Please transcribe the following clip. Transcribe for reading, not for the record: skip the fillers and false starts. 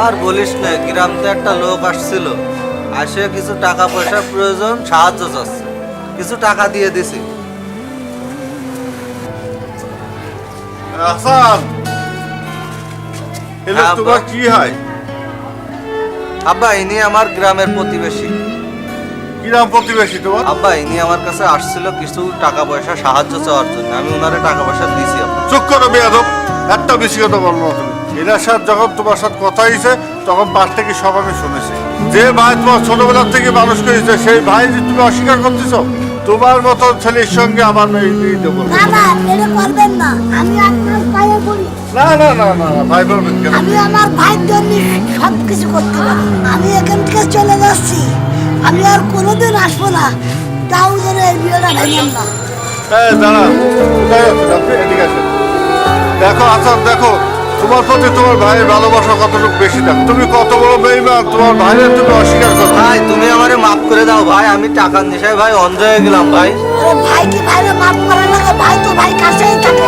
আর বলিস না, গ্রামতে একটা লোক আসছিল, আসে কিছু টাকা পয়সার প্রয়োজন, সাহায্য চাচ্ছে, কিছু টাকা দিয়ে দিছি। হাসান, এলে হ্যাঁ, তোমার আব্বা। কি হয়? আব্বা, ইনি আমার গ্রামের প্রতিবেশী। কিরাম প্রতিবেশী তোমার? আব্বা, ইনি আমার কাছে আসছিল কিছু টাকা পয়সা সাহায্য চাওয়ার জন্য, আমি ওনারে টাকা পয়সা দিছি। আব্বা, চুপ করো বেয়াদব, একটা বেশি কথা বলবো না তুমি। এনার সাথে যখন তোমার সাথে কথা হয়েছে তখন পাশ থেকে সব আমি শুনেছি। যে ভাই তোমার ছোটবেলার থেকে মানুষ করেছে সেই ভাই যে তুমি অস্বীকার করতেছ, তোমার মতো ছেলের সঙ্গে আমার মেয়ে দেবো না। না না, এটা করবেন না। আমি আপনার পায়ে পড়ি। না না না না না, ভাই বলবেন কেন? আমি আমার ভাইয়ের জন্য সব কিছু করতে পারি। আমি এখান থেকে চলে যাচ্ছি, আমি আর কোনোদিন আসবো না। তাও যেন এই বিয়েটা ভেঙেন না। হ্যাঁ দাঁড়া, কোথায় আছেন আপনি? এদিকে আসেন। দেখো আসাদ, দেখো তোমার প্রতি তোমার ভাইয়ের ভালোবাসা কতটুকু বেশি। দেখো তুমি কত বড় বেঈমান, তোমার ভাইয়ের তুমি অস্বীকার করো। ভাই তুমি আমারে মাফ করে দাও ভাই, আমি টাকার নেশায় ভাই অন্ধ হয়ে গেলাম ভাই। আরে ভাই কি ভাইরে মাফ করা লাগে? ভাই তো ভাই কাছেই থাকে।